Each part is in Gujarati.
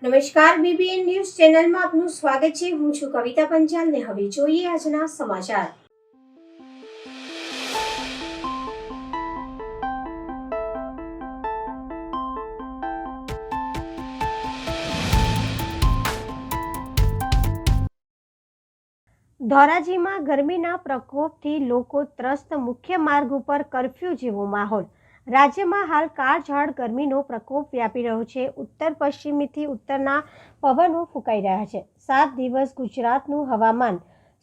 નમસ્કાર, બીબીએન ન્યૂઝ ચેનલમાં આપનું સ્વાગત છે। હું છું કવિતા પંચાલ ને હવે જોઈએ આજના સમાચાર। ધોરાજીમાં ગરમીના પ્રકોપથી લોકો ત્રસ્ત, મુખ્ય માર્ગ ઉપર કર્ફ્યુ જેવો માહોલ। રાજ્યમાં હાલ કાળઝાળ ગરમીનો પ્રકોપ વ્યાપી રહ્યો છે। ઉત્તર પશ્ચિમથી ઉત્તરના પવનો ફૂંકાઈ રહ્યા છે। 7 દિવસ ગુજરાતનું હવામાન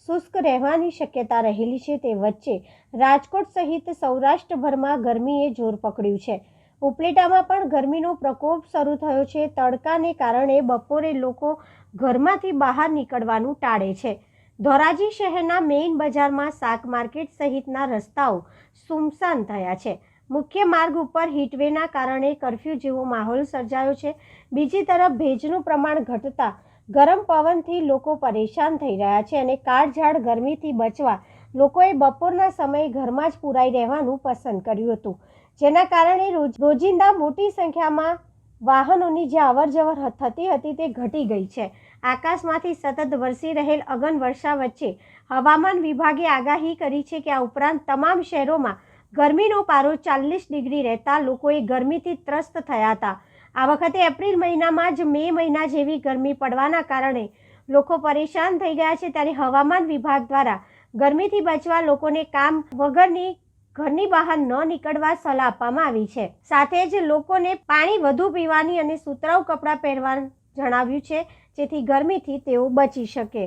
શુષ્ક રહેવાની શક્યતા રહેલી છે। તે વચ્ચે રાજકોટ સહિત સૌરાષ્ટ્રભરમાં ગરમીએ જોર પકડ્યું છે। ઉપલેટામાં પણ ગરમીનો પ્રકોપ શરૂ થયો છે। તડકાને કારણે બપોરે લોકો ઘરમાંથી બહાર નીકળવાનું ટાળે છે। ધોરાજી શહેરના મેઇન બજારમાં શાક માર્કેટ સહિતના રસ્તાઓ સુમસાન થયા છે। મુખ્ય માર્ગ ઉપર હીટવેવના કારણે કર્ફ્યુ જેવો માહોલ સર્જાયો છે। બીજી તરફ ભેજનું પ્રમાણ ઘટતા ગરમ પવનથી લોકો પરેશાન થઈ રહ્યા છે અને કાળઝાળ ગરમીથી બચવા લોકોએ બપોરના સમયે ઘરમાં જ પુરાઈ રહેવાનું પસંદ કર્યું હતું, જેના કારણે રોજિંદા મોટી સંખ્યામાં વાહનોની જે અવરજવર થતી હતી તે ઘટી ગઈ છે। આકાશમાંથી સતત વરસી રહેલ અગન વર્ષા વચ્ચે હવામાન વિભાગે આગાહી કરી છે કે આ ઉપરાંત તમામ શહેરોમાં ગરમીનો પારો 40 ડિગ્રી રહેતા લોકોએ ગરમીથી ત્રસ્ત થયા હતા। આ વખતે એપ્રિલ મહિનામાં જ મે મહિના જેવી ગરમી પડવાના કારણે લોકો પરેશાન થઈ ગયા છે। ત્યારે હવામાન વિભાગ દ્વારા ગરમીથી બચવા લોકોને કામ વગરની ઘરની બહાર ન નીકળવા સલાહ આપવામાં આવી છે। સાથે જ લોકોને પાણી વધુ પીવાની અને સુતરાઉ કપડાં પહેરવા જણાવ્યું છે, જેથી ગરમીથી તેઓ બચી શકે।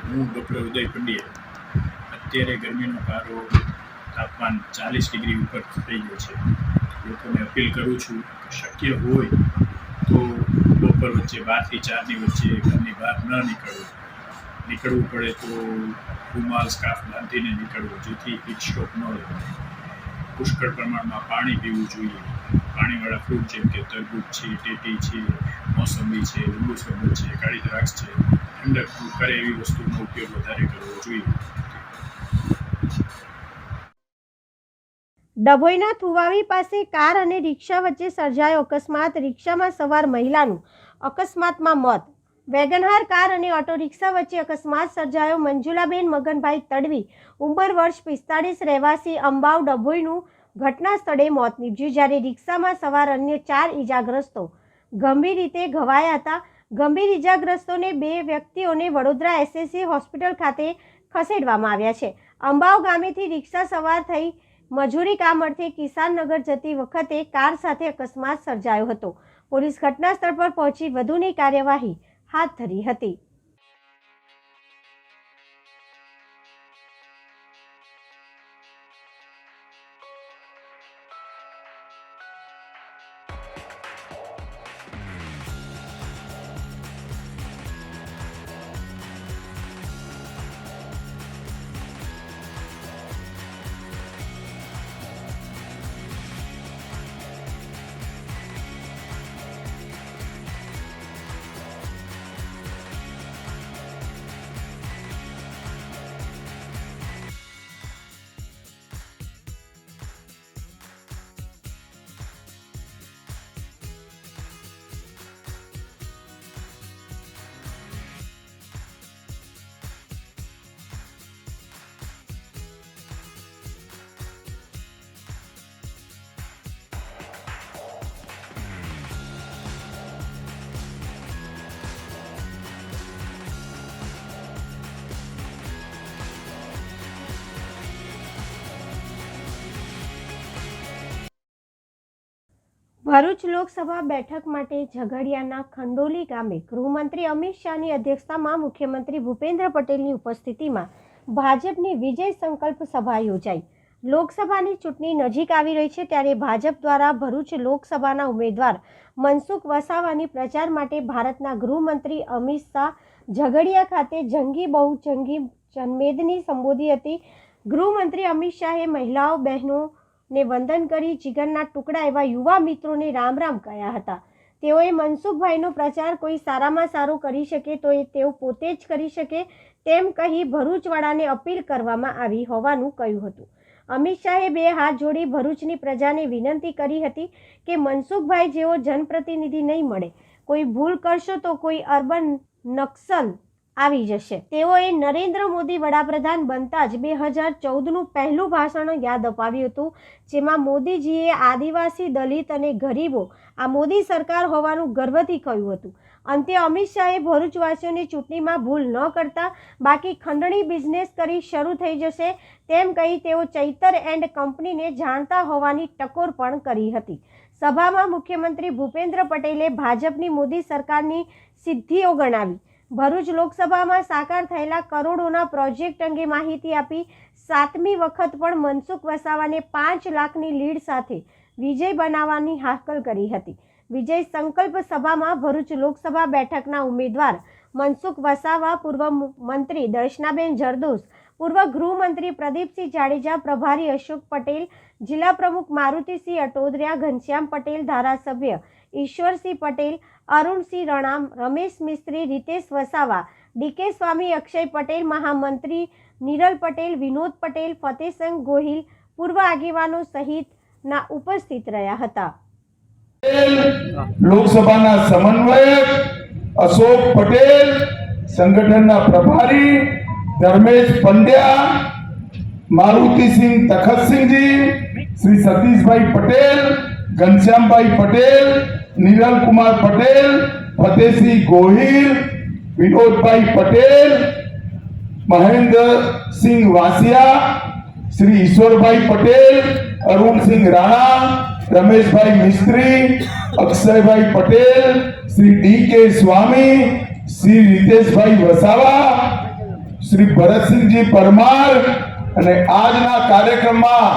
હું ડૉક્ટર ઉદય પંડ્યા। અત્યારે ગરમીનો પારો તાપમાન 40 ડિગ્રી ઉપર થઈ ગયો છે। લોકોને અપીલ કરું છું કે શક્ય હોય તો બપોર વચ્ચે 12 થી 4ની વચ્ચે ઘરની બહાર ન નીકળવું પડે તો રૂમાલ સ્કાર્ફ બાંધીને નીકળવું, જેથી હીટ સ્ટ્રોક ન લેવાય। પુષ્કળ પ્રમાણમાં પાણી પીવું જોઈએ। પાણીવાળા ફ્રૂટ જેમ કે તરબૂચ છે, ટેટી છે, મોસંબી છે, લીંબુ શરબત છે, કાળી દ્રાક્ષ છે, ઠંડક કરે એવી વસ્તુનો ઉપયોગ વધારે કરવો જોઈએ। ડભોઈના થુવાવી પાસે કાર અને રિક્ષા વચ્ચે સર્જાયો અકસ્માત। રિક્ષામાં સવાર મહિલાનું અકસ્માતમાં મોત। વેગનહાર કાર અને ઓટો રિક્ષા વચ્ચે અકસ્માત સર્જાયો। મંજુલાબેન મગનભાઈ તડવી, ઉંમર વર્ષ 45, રહેવાસી અંબાવ, ડભોઈનું ઘટના સ્થળે મોત નીપજ્યું, જ્યારે રિક્ષામાં સવાર અન્ય 4 ઇજાગ્રસ્તો ગંભીર રીતે ઘવાયા હતા। ગંભીર ઇજાગ્રસ્તોને 2 વ્યક્તિઓને વડોદરા એસએસસી હોસ્પિટલ ખાતે ખસેડવામાં આવ્યા છે। અંબાવ ગામેથી રિક્ષા સવાર થઈ મજૂરી કામ અર્થે કિસાનનગર જતી વખતે કાર સાથે અકસ્માત સર્જાયો હતો। પોલીસ ઘટના સ્થળ પર પહોંચી વધુની કાર્યવાહી હાથ ધરી હતી। ભરૂચ લોકસભા બેઠક માટે ઝઘડિયાના ખંડોલી ગામે ગૃહમંત્રી અમિત શાહની અધ્યક્ષતામાં મુખ્યમંત્રી ભૂપેન્દ્ર પટેલની ઉપસ્થિતિમાં ભાજપની વિજય સંકલ્પ સભા યોજાઈ। લોકસભાની ચૂંટણી નજીક આવી રહી છે, ત્યારે ભાજપ દ્વારા ભરૂચ લોકસભાના ઉમેદવાર મનસુખ વસાવાની પ્રચાર માટે ભારતના ગૃહમંત્રી અમિત શાહ ઝઘડિયા ખાતે જંગી બહુજંગી જનમેદની સંબોધી હતી। ગૃહમંત્રી અમિત શાહે મહિલાઓ, બહેનો ને વંદન કરી જીગરના ટુકડા એવા યુવા મિત્રોને રામ રામ કહ્યા હતા। તેઓએ મનસુખભાઈનો પ્રચાર કોઈ સારામાં સારું કરી શકે તો એ તેઓ પોતે જ કરી શકે તેમ કહી ભરૂચવાળાને અપીલ કરવામાં આવી હોવાનું કહ્યું હતું। અમિત શાહે 2 હાથ જોડી ભરૂચની પ્રજાને વિનંતી કરી હતી કે મનસુખભાઈ જેવો જનપ્રતિનિધિ નહીં મળે, કોઈ ભૂલ કરશો તો કોઈ અર્બન નક્સલ આવી જશે. તેઓએ નરેન્દ્ર મોદી વડાપ્રધાન બનતા જ 2014નું પહેલું ભાષણ યાદ અપાવ્યું હતું, જેમાં મોદીજીએ આદિવાસી, દલિત અને ગરીબો આ મોદી સરકાર હોવાનું ગર્વથી કહ્યું હતું. અંતે અમિત શાહે ભરૂચવાસીઓની ચૂંટણીમાં ભૂલ ન કરતા બાકી ખંડણી બિઝનેસ કરી શરૂ થઈ જશે તેમ કહી તેઓ ચૈતર એન્ડ કંપનીને જાણતા હોવાની ટકોર પણ કરી હતી. સભામાં મુખ્યમંત્રી ભૂપેન્દ્ર પટેલે ભાજપની મોદી સરકારની સિદ્ધિઓ ગણાવી. ભરૂચ લોકસભામાં સાકાર થયેલા કરોડોના પ્રોજેક્ટ અંગે માહિતી આપી. 7મી વખત પણ મનસુખ વસાવાને 5 લાખની લીડ સાથે વિજય બનાવવાની હાકલ કરી હતી. વિજય સંકલ્પ સભામાં ભરૂચ લોકસભા બેઠકના ઉમેદવાર મનસુખ વસાવા, પૂર્વ મંત્રી દર્શનાબેન જરદોસ, પૂર્વ ગૃહમંત્રી પ્રદીપસિંહ જાડેજા, પ્રભારી અશોક પટેલ, જિલ્લા પ્રમુખ મારુતિસિંહ અટોદરિયા, ઘનશ્યામ પટેલ, ધારાસભ્ય ઈશ્વરસિંહ પટેલ, અરુણસિંહ રણામ, રમેશ મિસ્ત્રી, રીતેશ વસાવા, ડીકે સ્વામી, અક્ષય પટેલ, મહામંત્રી નિરલ પટેલ, વિનોદ પટેલ, ફતેહસંગ ગોહિલ, પૂર્વ આગેવાનો સહિતના ઉપસ્થિત રહ્યા હતા. લોકસભાના સમન્વયક અશોક પટેલ, સંગઠનના પ્રભારી ધર્મેશ પંડ્યા, મારુતિસિંહ તખતસિંહજી, શ્રી સતીશભાઈ પટેલ, ઘનશ્યામભાઈ પટેલ, નિરલ કુમાર પટેલ, ફતેહસિંહ ગોહિલ, વિનોદભાઈ પટેલ, મહેન્દ્રસિંહ વાસિયા, શ્રી ઈશ્વરભાઈ પટેલ, અરુણસિંહ રાણા, રમેશભાઈ મિસ્ત્રી, અક્ષયભાઈ પટેલ, શ્રી ડીકે સ્વામી, શ્રી રીતેશભાઈ વસાવા, શ્રી ભરતસિંહજી પરમાર અને આજના કાર્યક્રમમાં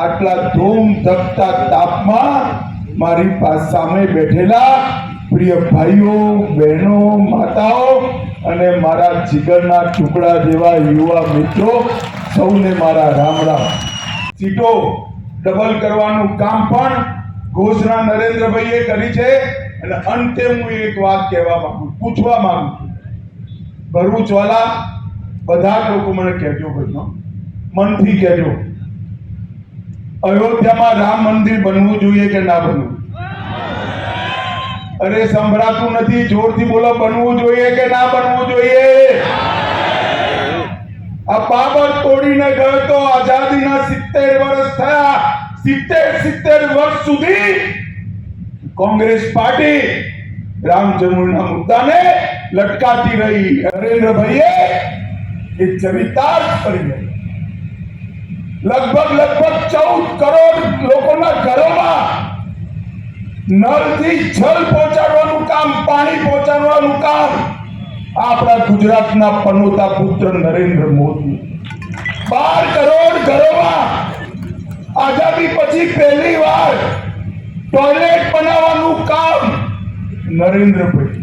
આટલા ધૂમ ધકતા તાપમાં મારી પાસે સામે બેઠેલા પ્રિય ભાઈઓ, બહેનો, માતાઓ અને મારા જીગરના ટુકડા જેવા યુવા મિત્રો સૌને મારા રામ રામ. સીટો ડબલ કરવાનું કામ પણ ઘોષણા નરેન્દ્રભાઈએ કરી છે અને અંતે હું એક વાત કહેવા માંગુ, પૂછવા માંગુ છું. ભરૂચવાલા બધા લોકો મને કહેજો, ભાઈનો મનથી કહેજો, અયોધ્યામાં રામ મંદિર બનવું જોઈએ કે ના બનવું? અરે સંભળાતું નથી, જોરથી બોલો, બનવું જોઈએ કે ના બનવું જોઈએ? આ બાબત તોડીને ગયો તો આઝાદીના 70 વર્ષ થયા. 70 વર્ષ સુધી કોંગ્રેસ પાર્ટી રામ જન્મભૂમિના મુદ્દાને લટકાતી રહી. નરેન્દ્રભાઈએ એ ચરિતાર્થ કરી ગઈ. લગભગ 14 કરોડ લોકોના ઘરોમાં નળથી જલ પહોંચાડવાનું કામ, પાણી પહોંચાડવાનું કામ આપણા ગુજરાતના પનોતા પુત્ર નરેન્દ્ર મોદી. 12 કરોડ ઘરોમાં આઝાદી પછી પહેલી વાર ટોયલેટ બનાવવાનું કામ નરેન્દ્રભાઈ.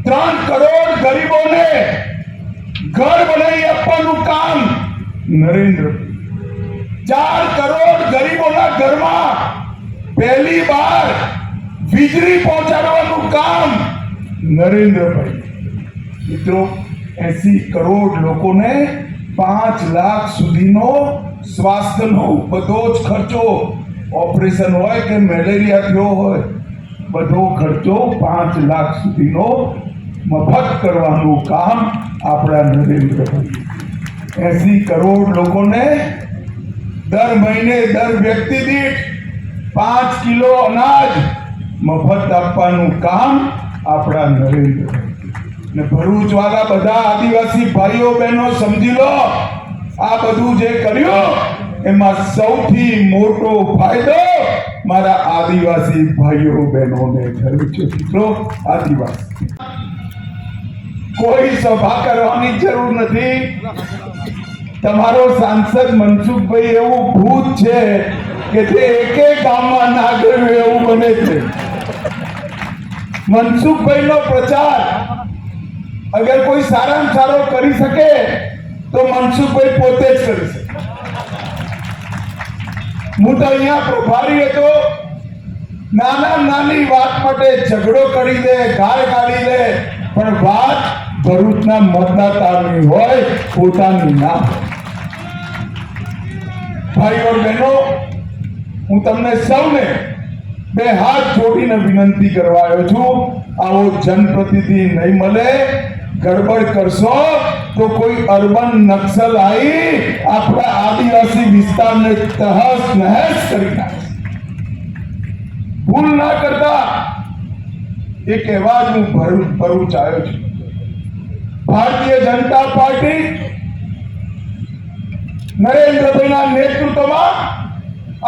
3 કરોડ ગરીબોને ઘર બનાવી આપવાનું કામ નરેન્દ્રભાઈ. 4 કરોડ ગરીબોના ઘરમાં પહેલી વાર વીજળી પહોંચાડવાનું કામ નરેન્દ્રભાઈ. મિત્રો, 80 કરોડ લોકોને 5 લાખ સુધીનો સ્વાસ્થ્યનો બધો જ ખર્ચો, ઓપરેશન હોય કે મેલેરિયા થયો હોય, બધો ખર્ચો 5 લાખ સુધીનો મફત કરવાનું કામ આપણા નરેન્દ્રભાઈ. 80 કરોડ લોકોને દર મહિને દર વ્યક્તિ દીઠ 5 કિલો અનાજ મફત આપવાનું કામ આપણા નરેન્દ્રભાઈ. ને ભરૂચવાળા બધા આદિવાસી ભાઈઓ બહેનો સમજી લો, આ બધું જે કર્યું એમાં સૌથી મોટો ફાયદો મારા આદિવાસી ભાઈઓ બહેનોને થયો છે. મિત્રો, આદિવાસી કોઈ સભા કરવાની જરૂર નથી. તમારો સાંસદ મનસુખભાઈ એવું ભૂત છે કે તે એકે ગામમાં ના ગયું એવું બને છે. મનસુખભાઈનો પ્રચાર અગર કોઈ સારામાં સારો કરી શકે તો મનસુખભાઈ પોતે જ કરી શકે. હું તો અહીંયા પ્રભારી હતો. નાની વાત માટે ઝઘડો કરી દે, ગાળ કાઢી દે, પણ વાત ભરૂચના મતદાતાની હોય, પોતાની ના. ભાઈઓ બહેનો, હું તમને સૌને બે હાથ જોડીને વિનંતી કરવા આવ્યો છું, આવો જનપ્રતિનિધિ નહીં મળે. ગડબડ કરશો તો કોઈ અર્બન નક્સલ આવી આપણા આદિવાસી વિસ્તારને તહસ નહેસ કરી નાખે. ભૂલ ના કરતા એ કહેવા જ હું ભરૂચ આવ્યો છું. ભારતીય જનતા પાર્ટી નરેન્દ્રભાઈના નેતૃત્વમાં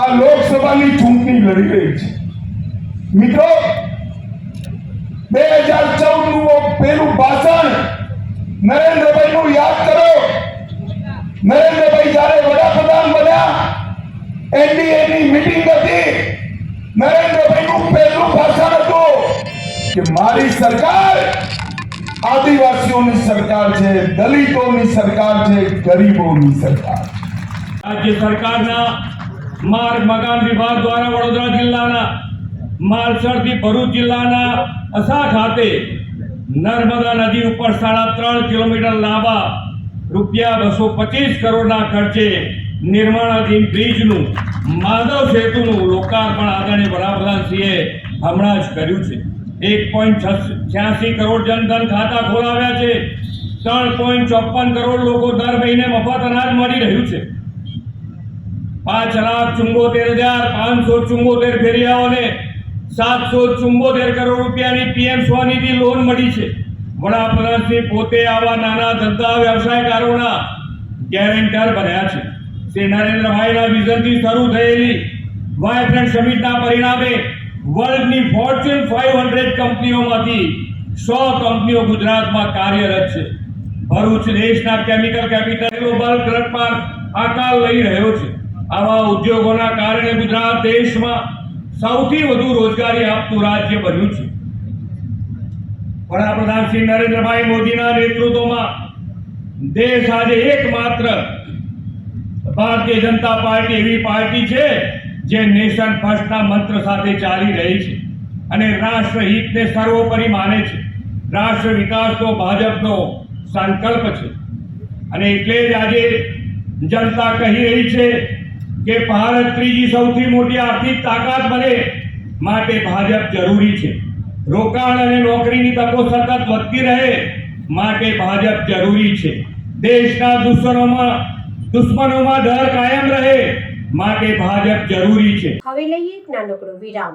આ લોકસભાની ચૂંટણી લડી રહી છે. મિત્રો, 2014 નું પેલું ભાષણ નરેન્દ્રભાઈનું યાદ કરો. નરેન્દ્રભાઈ જ્યારે વડાપ્રધાન બન્યા, એનડીએની મીટિંગ હતી, નરેન્દ્રભાઈનું પહેલું ભાષણ હતું કે મારી સરકાર આદિવાસીઓની સરકાર છે, દલિતોની સરકાર છે, ગરીબોની સરકાર. રાજ્ય સરકારના માર્ગ મકાન વિભાગ દ્વારા વડોદરા જિલ્લાના માલસરથી ભરૂચ જિલ્લાના અસા ખાતે નર્મદા નદી ઉપર 3.5 કિલોમીટર લાંબા ₹225 કરોડના ખર્ચે નિર્માણાધીન બ્રિજનું માધવ સેતુનું લોકાર્પણ આદરણીય વડાપ્રધાનશ્રીએ હમણાં જ કર્યું છે. 1.86 કરોડ જનધન ખાતા ખોલાવ્યા છે. 3.54 કરોડ લોકો દર મહિને મફત અનાજ મળી રહ્યું છે. 5,74,574 ફેરિયાઓને 774 કરોડ રૂપિયાની PM સ્વનિધિ લોન મળી છે. વડાપ્રધાનશ્રી પોતે આવા નાના ધંધા વ્યવસાયકારોના ગેરંટર બન્યા છે. શ્રી નરેન્દ્રભાઈના વિઝનથી શરૂ થયેલી વાયબ્રન્ટ સમિટના પરિણામે વર્લ્ડની ફોર્ચ્યુન 500 કંપનીઓમાંથી 100 કંપનીઓ ગુજરાતમાં કાર્યરત છે. ભરૂચ દેશના કેમિકલ કેપિટલ ગ્લોબલ ક્લબમાં આકાર લઈ રહ્યો છે. આવા ઉદ્યોગોના કારણે ગુજરાત દેશમાં સૌથી વધુ રોજગારી આપતું રાજ્ય બન્યું છે. વડાપ્રધાન શ્રી નરેન્દ્રભાઈ મોદીના નેતૃત્વમાં દેશ આજે એકમાત્ર ભારતીય જનતા પાર્ટી એવી પાર્ટી છે જે નેશન ફર્સ્ટના મંત્ર સાથે ચાલી રહી છે અને રાષ્ટ્રહિતને સર્વોપરી માને છે. રાષ્ટ્ર વિકાસનો ભાજપનો સંકલ્પ છે અને એટલે જ આજે જનતા કહી રહી છે કે ભારત ત્રીજી સૌથી મોટી આર્થિક તાકાત બને માટે ભાજપ જરૂરી છે. રોકાણ અને નોકરીની તકો સતત વધતી રહે માટે ભાજપ જરૂરી છે. દેશના દુશ્મનોમાં ડર કાયમ રહે માટે ભાજપ જરૂરી છે. હવે લઈએ એક નાનકડો વિરામ.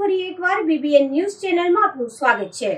ફરી એકવાર BBN ન્યૂઝ ચેનલમાં આપનું સ્વાગત છે।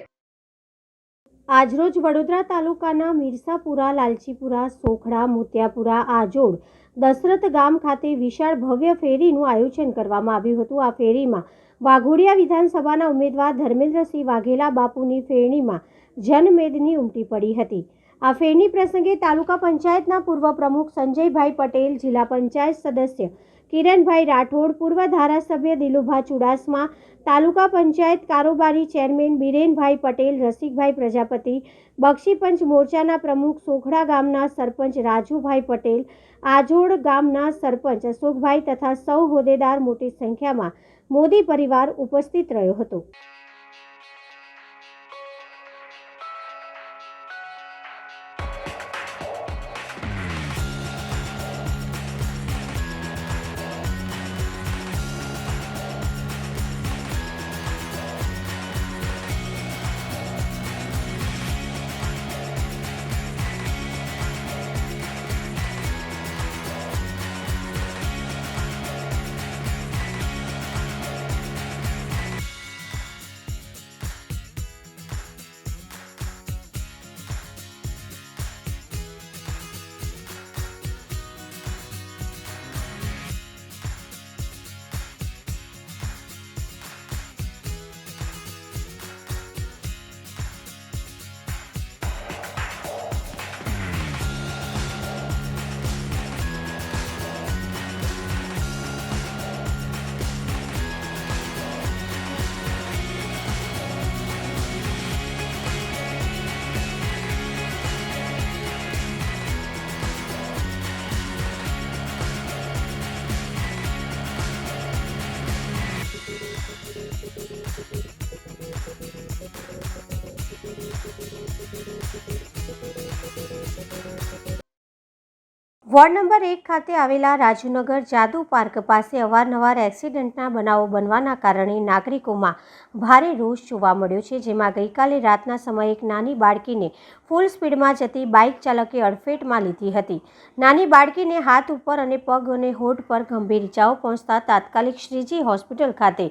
આજરોજ વડોદરા તાલુકાના મિરસાપુરા, લાલચીપુરા, સોખડા, મોતિયાપુરા, આજોડ, દશરથ ગામ ખાતે વિશાળ ભવ્ય ફેરીનું આયોજન કરવામાં આવ્યું હતું। આ ફેરીમાં વાઘોડિયા વિધાનસભાના ઉમેદવાર ધર્મેન્દ્રસિંહ વાઘેલા બાપુની ફેરણીમાં જનમેદની ઉમટી પડી હતી। આ ફેરણી પ્રસંગે તાલુકા પંચાયતના પૂર્વ પ્રમુખ સંજયભાઈ પટેલ, જિલ્લા પંચાયત સદસ્ય કિરણભાઈ રાઠોડ, પૂર્વ ધારાસભ્ય દિલુભા ચુડાસમા, તાલુકા પંચાયત કારોબારી ચેરમેન બિરેનભાઈ પટેલ, રસિકભાઈ પ્રજાપતિ, બક્ષીપંચ મોરચાના પ્રમુખ સોખડા ગામના સરપંચ રાજુભાઈ પટેલ, આજોડ ગામના સરપંચ અશોકભાઈ તથા સૌ હોદ્દેદાર મોટી સંખ્યામાં મોદી પરિવાર ઉપસ્થિત રહ્યો હતો। વોર્ડ નંબર 1 ખાતે આવેલા રાજુનગર જાદુ પાર્ક પાસે અવારનવાર એક્સિડન્ટના બનાવો બનવાના કારણે નાગરિકોમાં ભારે રોષ જોવા મળ્યો છે। જેમાં ગઈકાલે રાતના સમયે એક નાની બાળકીને ફૂલ સ્પીડમાં જતી બાઇક ચાલકે અડફેટમાં લીધી હતી। નાની બાળકીને હાથ ઉપર અને પગ અને હોઠ પર ગંભીર ઇજાઓ પહોંચતા તાત્કાલિક શ્રીજી હોસ્પિટલ ખાતે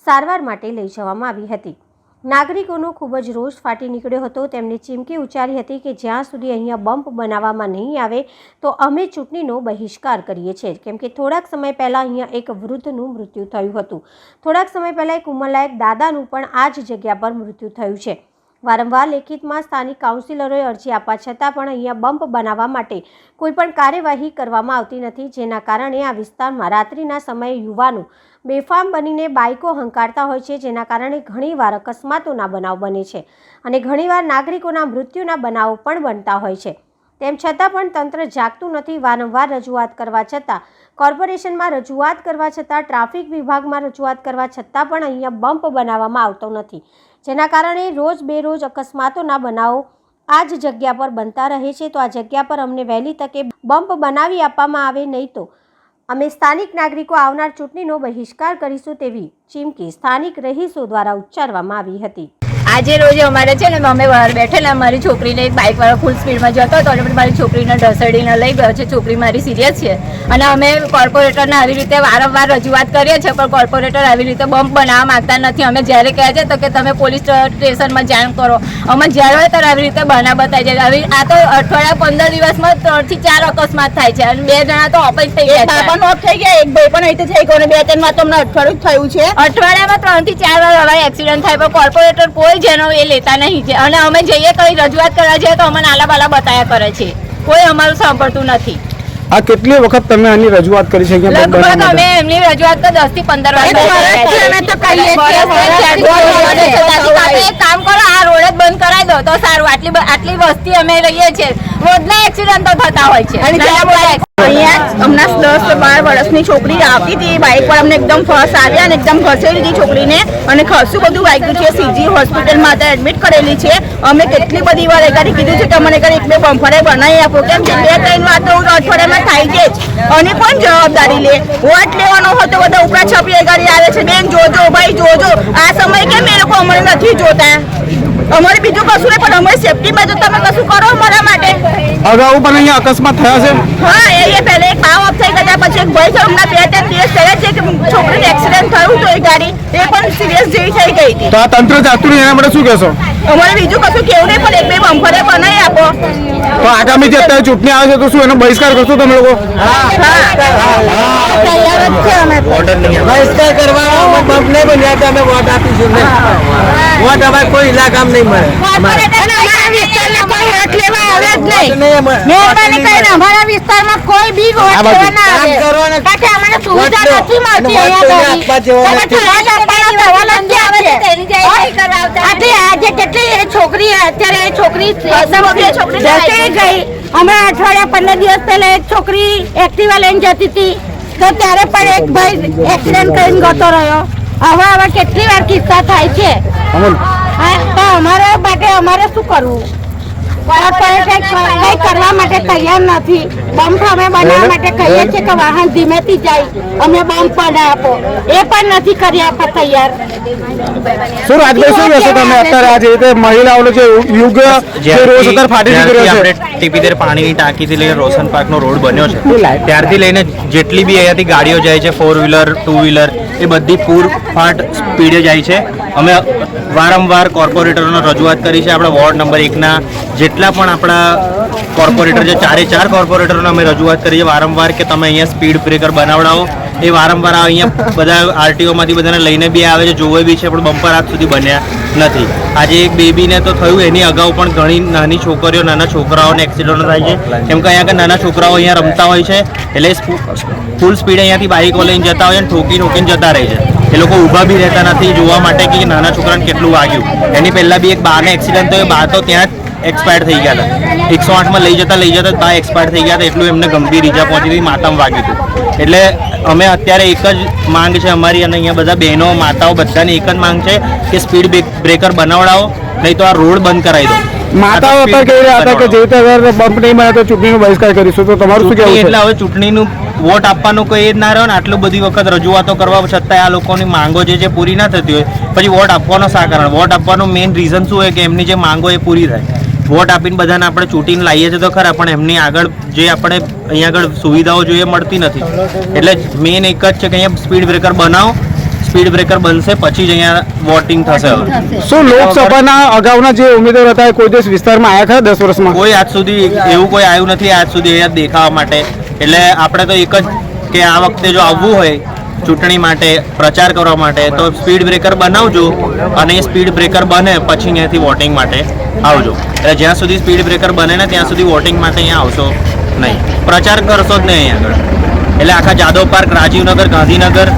સારવાર માટે લઈ જવામાં આવી હતી। નાગરિકોનો ખૂબ જ રોષ ફાટી નીકળ્યો હતો। તેમણે ચીમકી ઉચ્ચારી હતી કે જ્યાં સુધી અહીંયા બમ્પ બનાવવામાં નહીં આવે તો અમે ચૂંટણીનો બહિષ્કાર કરીએ છીએ। કેમ કે થોડાક સમય પહેલાં અહીંયા એક વૃદ્ધનું મૃત્યુ થયું હતું। થોડાક સમય પહેલાં એક ઉંમરલાયક દાદાનું પણ આ જ જગ્યા પર મૃત્યુ થયું છે। વારંવાર લેખિતમાં સ્થાનિક કાઉન્સિલરોએ અરજી આપવા છતાં પણ અહીંયા બમ્પ બનાવવા માટે કોઈપણ કાર્યવાહી કરવામાં આવતી નથી, જેના કારણે આ વિસ્તારમાં રાત્રિના સમયે યુવાનો બેફામ બનીને બાઇકો હંકારતા હોય છે, જેના કારણે ઘણીવાર અકસ્માતોના બનાવ બને છે અને ઘણીવાર નાગરિકોના મૃત્યુના બનાવો પણ બનતા હોય છે। તેમ છતાં પણ તંત્ર જાગતું નથી। વારંવાર રજૂઆત કરવા છતાં, કોર્પોરેશનમાં રજૂઆત કરવા છતાં, ટ્રાફિક વિભાગમાં રજૂઆત કરવા છતાં પણ અહીંયા બમ્પ બનાવવામાં આવતો નથી, જેના કારણે રોજ બેરોજ અકસ્માતોના બનાવો આ જ જગ્યા પર બનતા રહે છે। તો આ જગ્યા પર અમને વહેલી તકે બમ્પ બનાવી આપવામાં આવે, નહીં તો અમે સ્થાનિક નાગરિકો આવનાર ચૂંટણીનો બહિષ્કાર કરીશું તેવી ચીમકી સ્થાનિક રહીશો દ્વારા ઉચ્ચારવામાં આવી હતી। આજે રોજ અમારે છે ને અમે બહાર બેઠેલા, મારી છોકરીને એક બાઇક વાળો ફૂલ સ્પીડમાં જતો હતો અને મારી છોકરીને ઢસડીને લઈ ગયો છે। છોકરી મારી સિરિયસ છે અને અમે કોર્પોરેટરને આવી રીતે વારંવાર રજૂઆત કરીએ છીએ, પણ કોર્પોરેટર આવી રીતે બમ્પ બનાવવા માંગતા નથી। અમે જ્યારે કહે છે તો કે તમે પોલીસ સ્ટેશનમાં જાણ કરો, અમે જ્યારે હોય ત્યારે આવી રીતે બના બતાવી છે। આવી આ તો અઠવાડિયા 15 દિવસમાં 3 થી 4 અકસ્માત થાય છે અને 2 જણા તો ઓફ થઈ ગયા, એક ઓફ થઈ ગયા, એક ભાઈ પણ અહીં થઈ ગયો અને 2-3 માં તો અમને અઠવાડિયું થયું છે। અઠવાડિયામાં 3 થી 4 વાર હવાઈ એક્સિડન્ટ થાય, પણ કોર્પોરેટર કોઈ જેનો એ લેતા નહીં છે અને અમે જઈએ કઈ રજૂઆત કરવા જઈએ તો અમને નાલા બાલા બતાયા કરે છે, કોઈ અમારું સાંભળતું નથી। આ કેટલી વખત તમે આની રજૂઆત કરી છે? લગભગ અમે એમની રજૂઆત તો 10 થી 15 વાર એક કામ કરો, આ રોડ જ બંધ કરાવી દો તો સારું। આટલી વસ્તી અમે રહીએ છીએ, રોજના એક્સિડન્ટ તો થતા હોય છે। અહીંયા હમણાં 10-12 વર્ષની છોકરી આવતી હતી, બાઇક પર અમને એકદમ ફસ આવ્યા અને એકદમ ઘસેડી દીધી છોકરીને અને ખાસું બધું વાગ્યું છે। સીજી હોસ્પિટલમાં અત્યારે એડમિટ કરેલી છે। અમે કેટલી બધી વાર એકાદી કીધું છે કે અમને એક બે બમ્ફરે બનાવી આપો, કેમ કે 2-3 વાર તો અઠવાડિયામાં થાય છે જ અને કોણ જવાબદારી લે? વોટ લેવાનો હોય તો બધા ઉપરા છપી ગાડી આવે છે, બેન જોજો ભાઈ જોજો। આ સમય કેમ એ લોકો અમને નથી જોતા? અમારે બીજું કશું નહીં, પણ અમારી સેફટીમાં જો તમે કશું કરો અમારા માટે। અગાઉ પણ અહીંયા અકસ્માત થયા છે? હા, એ પહેલા એક પાવ ઓફ થઈ ગયા, પછી એક ભાઈ છે હમણાં 2-3 દિવસ થયા છે કે છોકરીને એક્સિડન્ટ થયું તો એ ગાડી એ પણ સિરિયસ જેવી થઈ ગઈ હતી. તો આ તંત્ર જાતું નહીં, એના માટે શું કહેશો? અમારે બીજું કશું કેવું નહીં, પણ એક બે બમ્પરે બનાવી આપો. તો આગામી જે અત્યારે ચૂંટણી આવે છે તો શું એનો બહિષ્કાર કરશો તમે લોકો? બહિષ્કાર કરવા બમ્પ નહીં બન્યા તો અમે વોટ આપીશું નહીં. વોટ અમારે કોઈ ઇલાકામાં નહીં મળે. અમારા વિસ્તારમાં કોઈ બી વોટ લેવા ના આવે. કારણ કે અમને સુવિધા નથી મળતી આજે કેટલી છોકરી અત્યારે છોકરી ગઈ. અમે અઠવાડિયા 15 દિવસ પહેલા એક છોકરી એક્ટિવા લઈને જતી હતી તો ત્યારે પણ એક ભાઈ એક્સિડન્ટ કરીને ગતો રહ્યો. હવે કેટલી વાર કિસ્સા થાય છે. તો અમારા માટે અમારે શું કરવું? કઈ કરવા માટે તૈયાર નથી. બમ્પ અમે બનાવવા માટે કહીએ છીએ કે વાહન ધીમેથી જાય, અમે બમ્પ પણ આપો, એ પણ નથી કરી આપવા તૈયાર. શું રાજભાઈ શું કહેશો તમે અત્યારે આ જે રીતે મહિલાઓનો જે યુગ જે રોજ અત્યારે ફાટી નીકળ્યો છે? ટીપીદેર પાણીની ટાંકીથી લઈને રોશન પાર્કનો રોડ બન્યો છે ત્યારથી લઈને જેટલી બી અહીંયાથી ગાડીઓ જાય છે, 4 વ્હીલર 2 વ્હીલર, એ બધી પૂરફાટ સ્પીડે જાય છે. અમે વારંવાર કોર્પોરેટરોને રજૂઆત કરી છે. આપણા વોર્ડ નંબર 1ના જેટલા પણ આપણા કોર્પોરેટર છે, 4 કોર્પોરેટરોને અમે રજૂઆત કરી છે વારંવાર કે તમે અહીંયા સ્પીડ બ્રેકર બનાવડાવો. એ વારંવાર અહીંયા બધા આરટીઓમાંથી બધાને લઈને બી આવે છે, જોવે બી છે, પણ બમ્પર આજ સુધી બન્યા નથી. આજે એક બેબીને તો થયું, એની અગાઉ પણ ઘણી નાની છોકરીઓ નાના છોકરાઓને એક્સિડન્ટ થાય છે. કેમ કે અહીંયા નાના છોકરાઓ અહીંયા રમતા હોય છે એટલે ફૂલ સ્પીડ અહીંયાથી બાઇકો લઈને જતા હોય છે, ઠોકીને જતા રહે છે. એ લોકો ઊભા બી રહેતા નથી જોવા માટે કે નાના છોકરાને કેટલું વાગ્યું. એની પહેલાં બી એક બાને એક્સિડન્ટ થયો, બા તો ત્યાં જ એક્સપાયર થઈ ગયા હતા. 108માં લઈ જતા બા એક્સપાયર થઈ ગયા હતા. એટલું એમને ગંભીર ઈજા પહોંચી હતી, માથામાં વાગ્યું હતું. એટલે અમે અત્યારે એક જ માંગ છે અમારી, અને અહીંયા બધા બહેનો માતાઓ બધાની એક જ માંગ છે કે સ્પીડ બ્રેકર બનાવડાવો, નહીં તો આ રોડ બંધ કરાવી દો. માતાઓ અત્યારે કહી રહ્યા હતા કે જે રીતે અગર બમ્પ નહીં બને તો ચૂંટણીનો બહિષ્કાર કરીશું, તો તમારું શું કહેવું છે? એટલે હવે ચૂંટણીનું વોટ આપવાનું કોઈ એ જ ના રહ્યો ને. આટલું બધી વખત રજૂઆતો કરવા છતાંય આ લોકોની માંગો જે પૂરી ના થતી હોય, પછી વોટ આપવાનો શા કારણ? વોટ આપવાનું મેઇન રીઝન શું હોય કે એમની જે માંગો એ પૂરી થાય. વોટ આપીને બધાને આપણે ચૂંટીને લાવીએ છીએ તો ખરા, પણ એમની આગળ જે આપણે અહીંયા આગળ સુવિધાઓ જોઈએ મળતી નથી. એટલે મેઇન એક જ છે કે અહીંયા સ્પીડ બ્રેકર બનાવો, સ્પીડ બ્રેકર બનશે પછી જ અહીંયા વોટિંગ થશે. શું લોકસભાના અગાઉના જે ઉમેદવાર હતા કોઈ દેશ વિસ્તારમાં આવ્યા ખરા 10 વર્ષમાં? કોઈ આજ સુધી એવું કોઈ આવ્યું નથી આજ સુધી અહીંયા દેખાવા માટે. એટલે આપણે તો એક જ કે આ વખતે જો આવવું હોય ચૂંટણી માટે પ્રચાર કરવા માટે તો સ્પીડ બ્રેકર બનાવજો, અને એ સ્પીડ બ્રેકર બને પછી અહીંયાથી વોટિંગ માટે આવજો. એટલે જ્યાં સુધી સ્પીડ બ્રેકર બને ને ત્યાં સુધી વોટિંગ માટે અહીંયા આવશો નહીં, પ્રચાર કરશો જ નહીં અહીંયા આગળ. એટલે આખા જાદવ પાર્ક, રાજીવનગર, ગાંધીનગર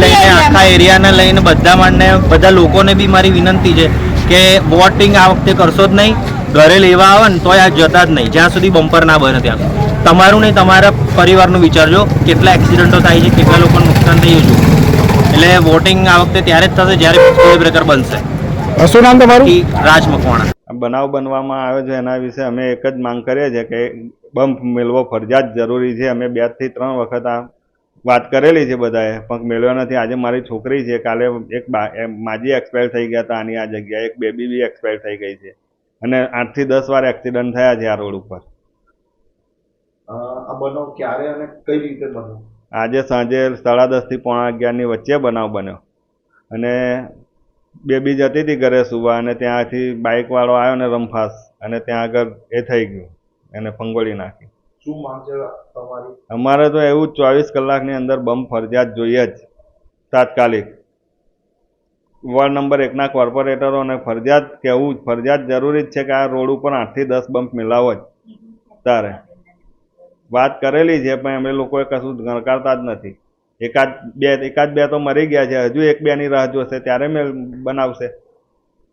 લઈને આખા એરિયાને લઈને બધા લોકોને બી મારી વિનંતી છે કે વોટિંગ આ વખતે કરશો જ નહીં. ઘરે લેવા આવે ને તોય આ જતા જ નહીં જ્યાં સુધી બમ્પર ના બને ત્યાં. તમારું નહીં, તમારા પરિવારનું વિચારજો. કેટલા એક્સિડન્ટો થાય છે, કેટલા લોકોને નુકસાન થઈ ગયું. એટલે વોટિંગ આ વખતે ત્યારે જ થશે જ્યારે સ્પીડ બ્રેકર બનશે. શું નામ તમારું? રાજ મકવાણા. બનાવ બનવામાં આવ્યો છે એના વિશે અમે એક જ માંગ કરીએ છીએ કે બમ્પ મેળવો ફરજિયાત જરૂરી છે. અમે 2 થી 3 વખત આ વાત કરેલી છે બધાએ, પણ મેળવ્યો નથી. આજે મારી છોકરી છે, કાલે એક માજી એક્સપાયર થઈ ગયા હતા આની આ જગ્યાએ, એક બેબી બી એક્સપાયર થઈ ગઈ છે, અને 8 થી 10 વાર એક્સિડન્ટ થયા છે આ રોડ ઉપર. આ બનાવ ક્યારે અને કઈ રીતે બન્યો? આજે સાંજે 10:30 થી 11:45 વચ્ચે બનાવ બન્યો. અને બેબી જતી હતી ઘરે સુવા, અને ત્યાંથી બાઇકવાળો આવ્યો ને રમફાસ, અને ત્યાં આગળ એ થઈ ગયું, એને ફંગોળી નાખી. શું માંગ છે તમારી? અમારે તો એવું 24 કલાકની અંદર બમ્પ ફરજિયાત જોઈએ જ, તાત્કાલિક. વોર્ડ નંબર 1ના કોર્પોરેટરોને ફરજિયાત જરૂરી જ છે કે આ રોડ ઉપર 8 થી 10 બમ્પ મિલાવો જ. તારે વાત કરેલી છે પણ અમે લોકોએ કશું ગણકારતા જ નથી. એકાદ બે તો મરી ગયા છે, હજુ 1-2 ની રાહ જોશે ત્યારે બનાવશે.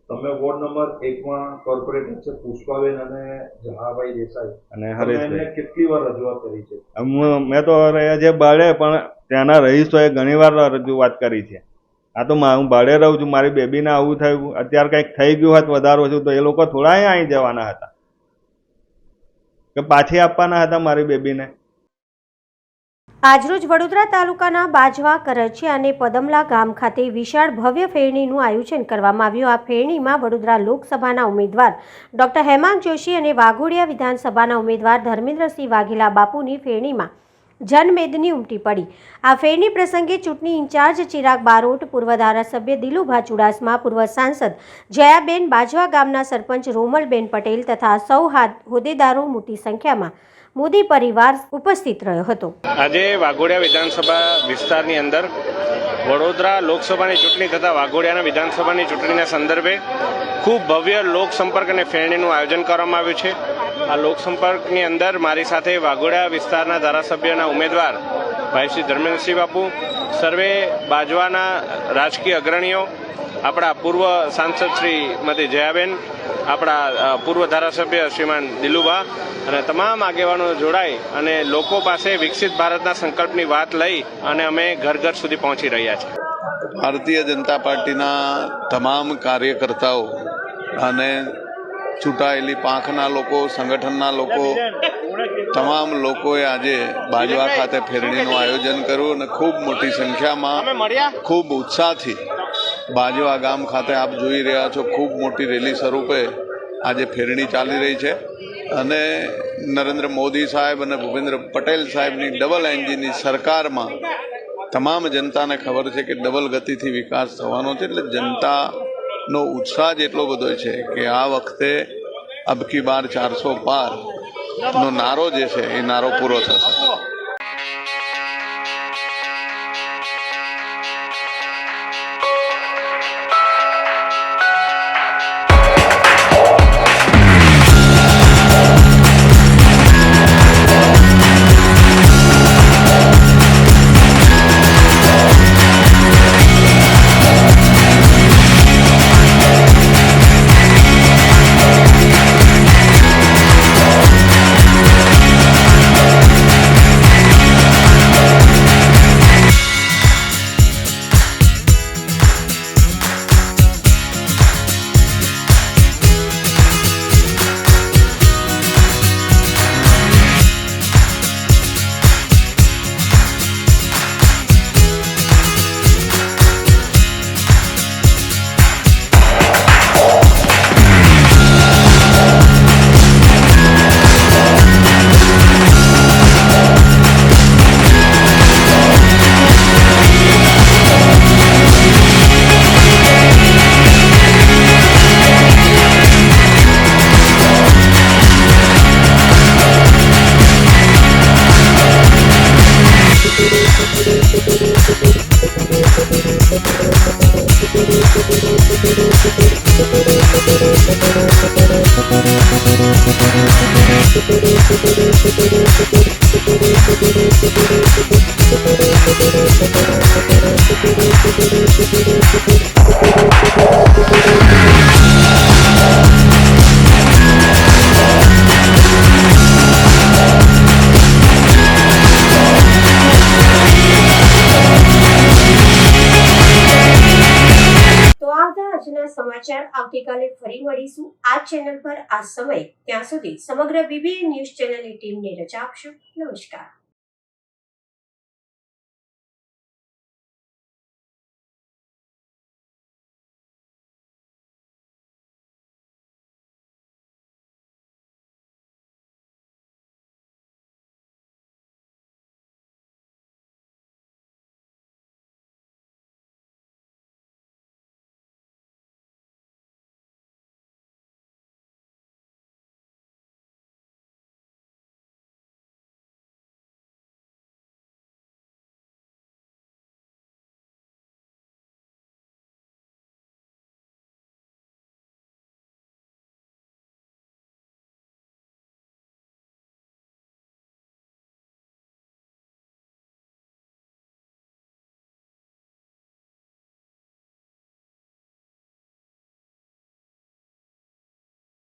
તમે વોર્ડ નંબર 1માં કોર્પોરેટર છે પુષ્પાબેન અને જહાભાઈ દેસાઈ અને હરેશભાઈ કેટલી વાર રજૂઆત કરી છે? મેં તો જે બાળે પણ ત્યાંના રહીશોએ ઘણી વાર રજૂઆત કરી છે. આ તો હું ભાડે રહું છું, મારી બેબીને આવું થયું, અત્યારે કંઈક થઈ ગયું હોત વધારે ઓછું તો એ લોકો થોડા અહીંયા આવી જવાના હતા કે પાછી આપવાના હતા મારી બેબીને. આજરોજ વડોદરા તાલુકાના બાજવા, કરચી અને પદમલા ગામ ખાતે વિશાળ ભવ્ય ફેરણીનું આયોજન કરવામાં આવ્યું. આ ફેરણીમાં વડોદરા લોકસભાના ઉમેદવાર ડોક્ટર હેમાંગ જોશી અને વાઘોડિયા વિધાનસભાના ઉમેદવાર ધર્મેન્દ્રસિંહ વાઘેલા બાપુની ફેરણીમાં જનમેદની ઉમટી પડી। આ ફેરની પ્રસંગે ચૂંટણી ઇન્ચાર્જ ચિરાગ બારોટ, પૂર્વ ધારાસભ્ય દિલુભા ચુડાસમા, પૂર્વ સાંસદ જયાબેન બાજવા, ગામના સરપંચ રોમલબેન પટેલ તથા સૌ હોદ્દેદારો મોટી સંખ્યામાં મોદી પરિવાર ઉપસ્થિત રહ્યો હતો। આજે વાઘોડિયા વિધાનસભા વિસ્તારની અંદર વડોદરા લોકસભાની ચૂંટણી તથા વાઘોડિયાના વિધાનસભાની ચૂંટણીના સંદર્ભે ખૂબ ભવ્ય લોકસંપર્ક અને ફેરણીનું આયોજન કરવામાં આવ્યું છે। આ લોકસંપર્કની અંદર મારી સાથે વાઘોડિયા વિસ્તારના ધારાસભ્યના ઉમેદવાર ભાઈ શ્રી ધર્મેન્દ્રસિંહ બાપુ, સર્વે બાજવાના રાજકીય અગ્રણીઓ, આપણા પૂર્વ સાંસદ શ્રીમતી જયાબેન, આપણા પૂર્વ ધારાસભ્ય શ્રીમાન દિલુભા અને તમામ આગેવાનો જોડાઈ અને લોકો પાસે વિકસિત ભારતના સંકલ્પની વાત લઈ અને અમે ઘર ઘર સુધી પહોંચી રહ્યા છીએ। ભારતીય જનતા પાર્ટીના તમામ કાર્યકર્તાઓ અને ચૂંટાયેલી પાંખના લોકો, સંગઠનના લોકો, તમામ લોકોએ આજે બાજવા ખાતે ફેરણીનું આયોજન કર્યું અને ખૂબ મોટી સંખ્યામાં ખૂબ ઉત્સાહથી બાજવા ગામ ખાતે આપ જોઈ રહ્યા છો ખૂબ મોટી રેલી સ્વરૂપે આજે ફેરણી ચાલી રહી છે અને નરેન્દ્ર મોદી સાહેબ અને ભૂપેન્દ્ર પટેલ સાહેબની ડબલ એન્જિનની સરકારમાં તમામ જનતાને ખબર છે કે ડબલ ગતિથી વિકાસ થવાનો છે, એટલે જનતાનો ઉત્સાહ જ એટલો બધો છે કે આ વખતે અબકી બાર 400 પારનો નારો જે છે એ નારો પૂરો થશે। સમાચાર આવતીકાલે ફરી મળીશું આ ચેનલ પર આ સમય। ત્યાં સુધી સમગ્ર BBN ન્યૂઝ ચેનલની ટીમને રજા આપશો। નમસ્કાર।